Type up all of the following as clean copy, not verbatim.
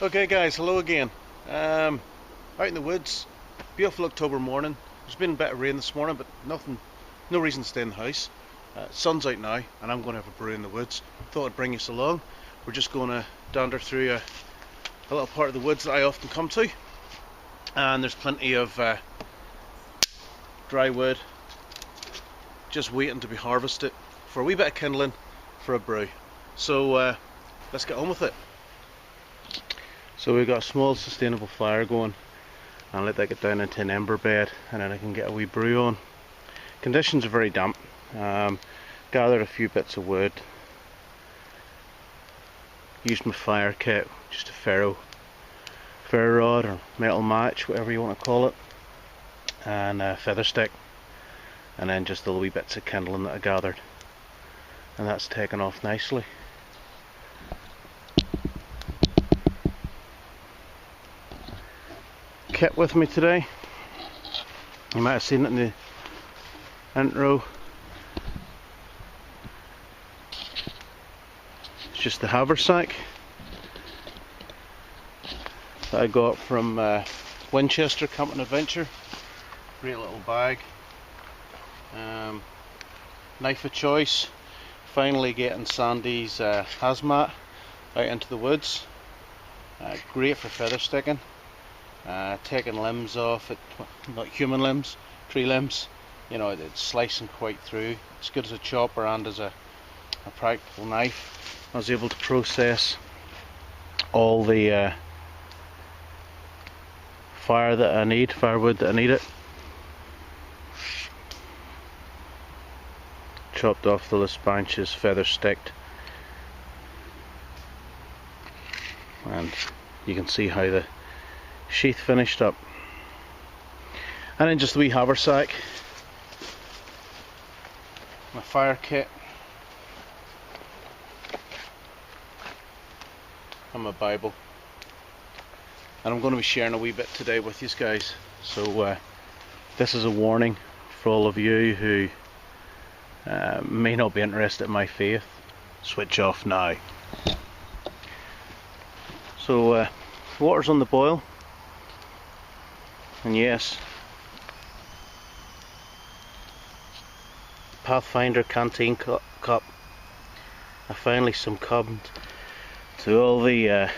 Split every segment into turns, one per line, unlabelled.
Okay guys, hello again. Out in the woods, beautiful October morning. There's been a bit of rain this morning, but no reason to stay in the house. Sun's out now, and I'm going to have a brew in the woods. Thought I'd bring you along. We're just going to dander through a little part of the woods that I often come to, and there's plenty of dry wood just waiting to be harvested for a wee bit of kindling for a brew. So let's get on with it. So we've got a small sustainable fire going, and let that get down into an ember bed, and then I can get a wee brew on. Conditions are very damp. Gathered a few bits of wood, used my fire kit, just a ferro rod or metal match, whatever you want to call it, and a feather stick, and then just the wee bits of kindling that I gathered, and that's taken off nicely. Kit with me today, you might have seen it in the intro. It's just the haversack that I got from Winchester Camping Adventure. Great little bag. Knife of choice. Finally getting Sandy's hazmat out into the woods. Great for feather sticking. Taking limbs off it, not human limbs, tree limbs. You know, it's slicing quite through. It's good as a chopper and as a practical knife. I was able to process all the firewood that I need it. Chopped off the list branches, feather sticked, and you can see how the sheath finished up. And then just the wee haversack, my fire kit, and my Bible. And I'm going to be sharing a wee bit today with you guys. So this is a warning for all of you who may not be interested in my faith. Switch off now. So water's on the boil. And yes, Pathfinder canteen cup. I finally succumbed to all the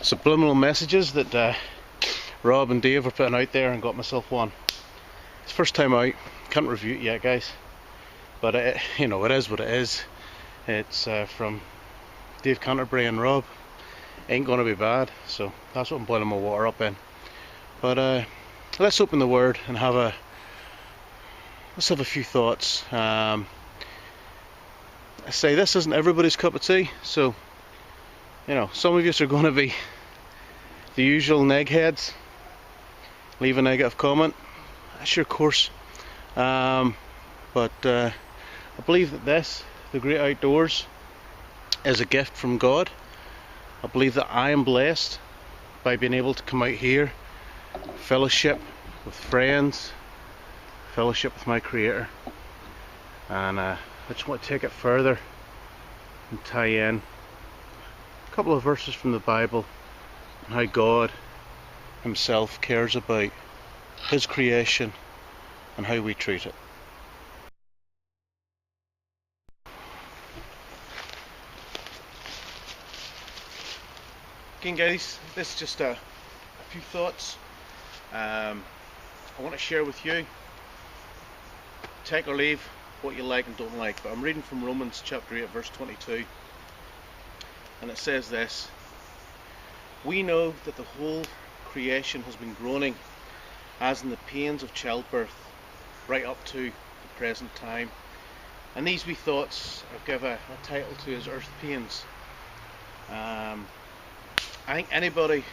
subliminal messages that Rob and Dave were putting out there, and got myself one. It's first time out, can't review it yet guys, but you know, it is what it is. It's from Dave Canterbury and Rob. Ain't gonna be bad, so that's what I'm boiling my water up in. But let's open the word and let's have a few thoughts. I say this isn't everybody's cup of tea, so you know, some of you are going to be the usual neggheads. Leave a negative comment, that's your course. But I believe that the great outdoors, is a gift from God. I believe that I am blessed by being able to come out here, fellowship with friends, fellowship with my Creator, and I just want to take it further and tie in a couple of verses from the Bible and how God Himself cares about His creation and how we treat it. Again guys, this is just a few thoughts I want to share with you. Take or leave what you like and don't like, but I'm reading from Romans chapter 8 verse 22, and it says this: we know that the whole creation has been groaning as in the pains of childbirth right up to the present time. And these wee thoughts I've given a title to as Earth Pains. I think anybody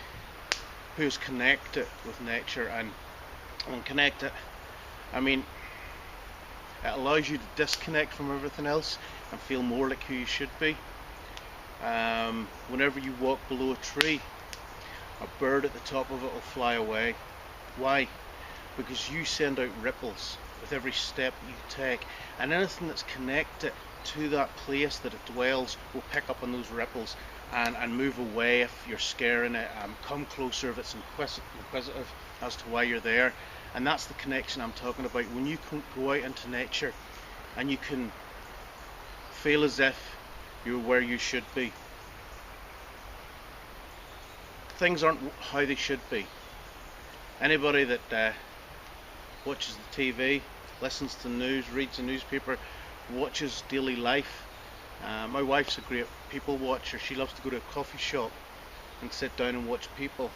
who's connected with nature and connected, I mean, it allows you to disconnect from everything else and feel more like who you should be. Whenever you walk below a tree, a bird at the top of it will fly away. Why? Because you send out ripples with every step you take, and anything that's connected to that place that it dwells will pick up on those ripples and move away if you're scaring it, come closer if it's inquisitive as to why you're there. And that's the connection I'm talking about. When you can go out into nature and you can feel as if you're where you should be. Things aren't how they should be. Anybody that watches the TV, listens to the news, reads the newspaper, watches daily life. My wife's a great people watcher. She loves to go to a coffee shop and sit down and watch people.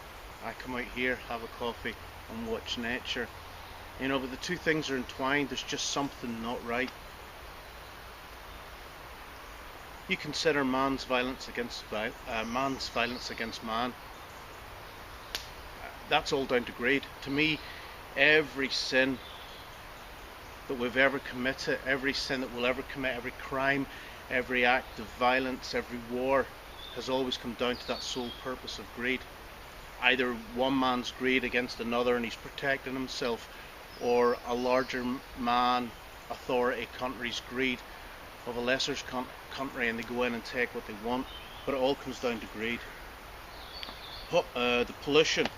I come out here, have a coffee and watch nature. You know, but the two things are entwined. There's just something not right. You consider man's violence against man. That's all down to greed. To me, every sin that we've ever committed, every sin that we'll ever commit, every crime, every act of violence, every war has always come down to that sole purpose of greed. Either one man's greed against another and he's protecting himself, or a larger man, authority, country's greed of a lesser country, and they go in and take what they want. But it all comes down to greed. The pollution,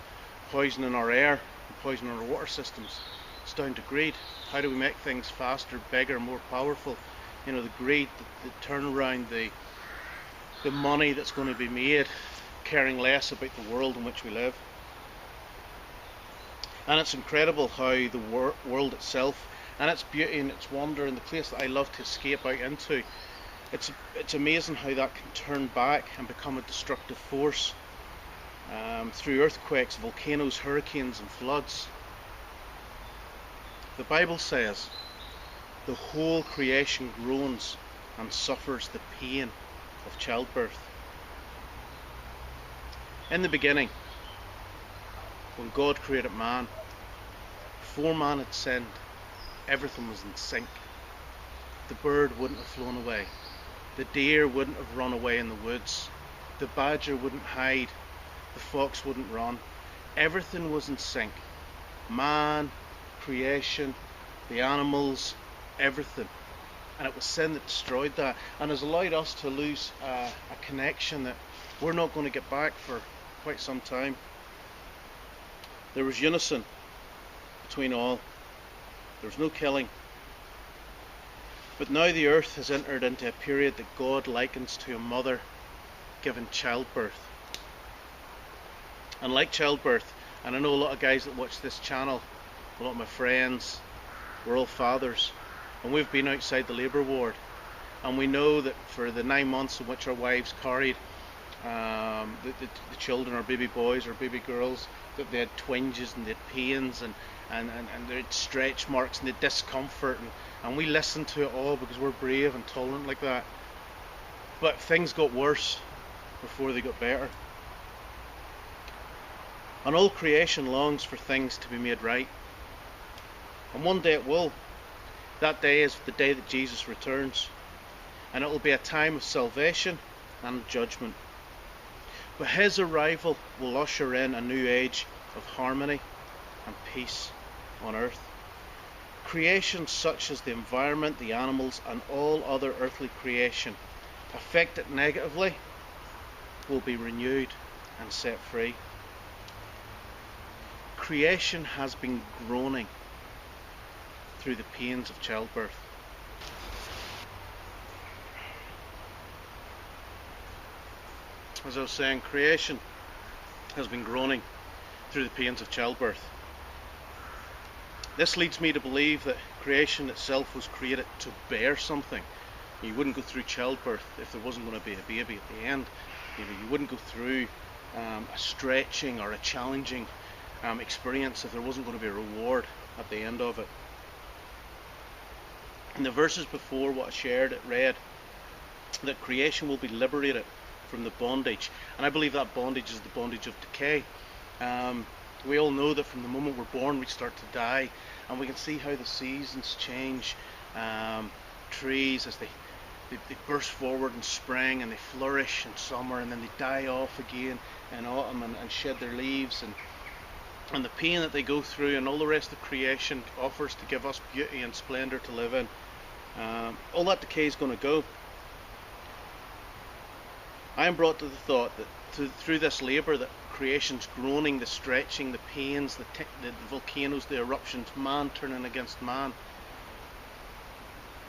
poisoning our air, poisoning our water systems, it's down to greed. How do we make things faster, bigger, more powerful? You know, the greed, the turnaround, the money that's going to be made, caring less about the world in which we live. And it's incredible how the world itself, and its beauty and its wonder, and the place that I love to escape out into, it's amazing how that can turn back and become a destructive force through earthquakes, volcanoes, hurricanes and floods. The Bible says the whole creation groans and suffers the pain of childbirth. In the beginning, when God created man, before man had sinned, everything was in sync. The bird wouldn't have flown away. The deer wouldn't have run away in the woods. The badger wouldn't hide. The fox wouldn't run. Everything was in sync. Man, creation, the animals, everything. And it was sin that destroyed that, and has allowed us to lose a connection that we're not going to get back for quite some time. There was unison between all. There was no killing. But now the earth has entered into a period that God likens to a mother giving childbirth. And like childbirth, and I know a lot of guys that watch this channel, a lot of my friends, we're all fathers, and we've been outside the labour ward, and we know that for the 9 months in which our wives carried the children, our baby boys or baby girls, that they had twinges and they had pains and they had stretch marks and they had discomfort, and we listened to it all because we're brave and tolerant like that. But things got worse before they got better. And all creation longs for things to be made right. And one day it will. That day is the day that Jesus returns. And it will be a time of salvation and judgment. But his arrival will usher in a new age of harmony and peace on earth. Creation such as the environment, the animals and all other earthly creation affected negatively will be renewed and set free. Creation has been groaning through the pains of childbirth. As I was saying, creation has been groaning through the pains of childbirth. This leads me to believe that creation itself was created to bear something. You wouldn't go through childbirth if there wasn't going to be a baby at the end. You wouldn't go through a stretching or a challenging experience if there wasn't going to be a reward at the end of it. In the verses before what I shared, it read that creation will be liberated from the bondage, and I believe that bondage is the bondage of decay. We all know that from the moment we're born we start to die, and we can see how the seasons change. Trees, as they burst forward in spring and they flourish in summer, and then they die off again in autumn and shed their leaves, and the pain that they go through and all the rest of creation offers to give us beauty and splendour to live in. All that decay is going to go. I am brought to the thought that through this labour that creation's groaning, the stretching, the pains, the volcanoes, the eruptions, man turning against man,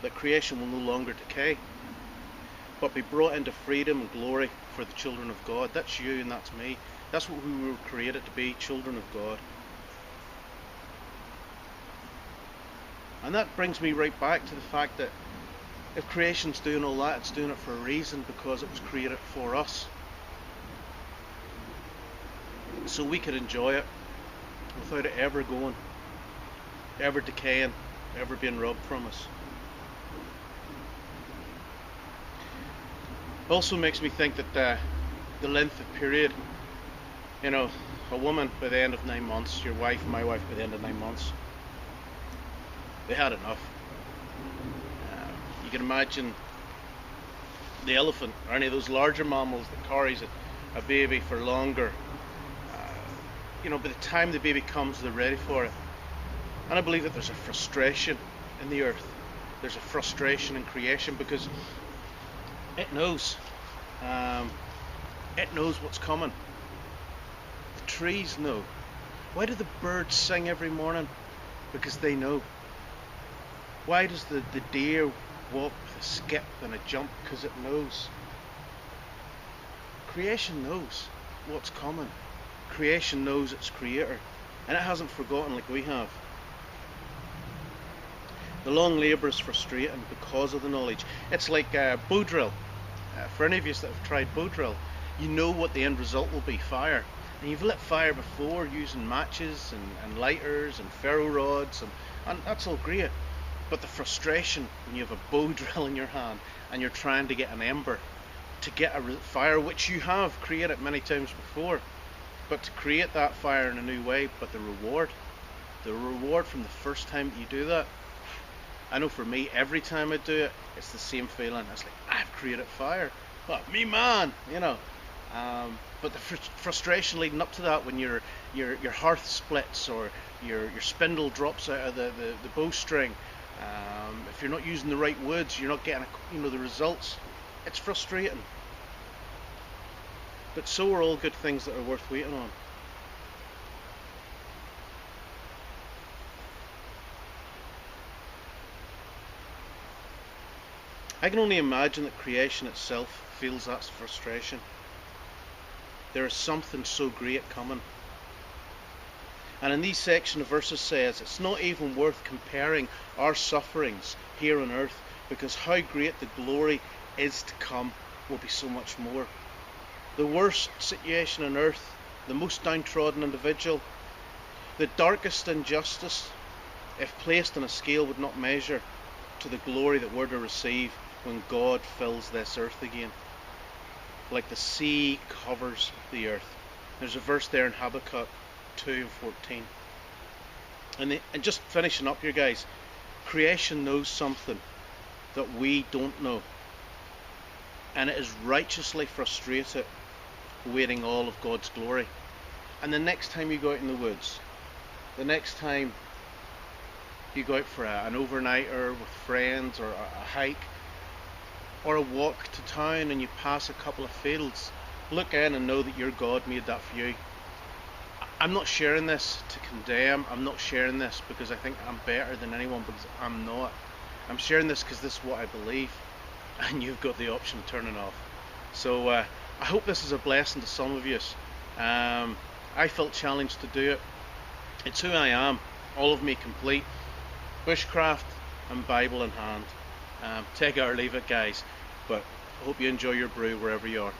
that creation will no longer decay, but be brought into freedom and glory for the children of God. That's you and that's me. That's what we were created to be, children of God. And that brings me right back to the fact that if creation's doing all that, it's doing it for a reason, because it was created for us. So we could enjoy it without it ever going, ever decaying, ever being robbed from us. Also makes me think that the length of period, you know, a woman by the end of 9 months, your wife, my wife, by the end of 9 months, they had enough. You can imagine the elephant or any of those larger mammals that carries a baby for longer. By the time the baby comes, they're ready for it. And I believe that there's a frustration in the earth. There's a frustration in creation because it knows. It knows what's coming. The trees know. Why do the birds sing every morning? Because they know. Why does the deer walk with a skip and a jump? Because it knows. Creation knows what's coming. Creation knows its creator, and it hasn't forgotten like we have. The long labour is frustrating because of the knowledge. It's like bow drill. For any of you that have tried bow drill, you know what the end result will be: fire. And you've lit fire before using matches and lighters and ferro rods, and that's all great. But the frustration when you have a bow drill in your hand and you're trying to get an ember, to get a fire which you have created many times before, but to create that fire in a new way, but the reward from the first time you do that, I know for me, every time I do it, it's the same feeling. It's like, I've created fire. Well, me man, but the frustration leading up to that, when your hearth splits or your spindle drops out of the bowstring, if you're not using the right woods, you're not getting the results. It's frustrating. But so are all good things that are worth waiting on. I can only imagine that creation itself feels that frustration. There is something so great coming. And in these section of verses says, it's not even worth comparing our sufferings here on earth, because how great the glory is to come will be so much more. The worst situation on earth, the most downtrodden individual, the darkest injustice, if placed on a scale, would not measure to the glory that we're to receive when God fills this earth again. Like the sea covers the earth. There's a verse there in Habakkuk 2:14. And just finishing up here, guys, creation knows something that we don't know. And it is righteously frustrated, waiting all of God's glory. And the next time you go out in the woods, the next time you go out for an overnighter with friends, or a hike, or a walk to town, and you pass a couple of fields, look in and know that your God made that for you. I'm not sharing this to condemn. I'm not sharing this because I think I'm better than anyone, because I'm not. I'm sharing this because this is what I believe, and you've got the option of turning off. So I hope this is a blessing to some of you. I felt challenged to do it. It's who I am, all of me complete. Bushcraft and Bible in hand. Take it or leave it, guys. But I hope you enjoy your brew wherever you are.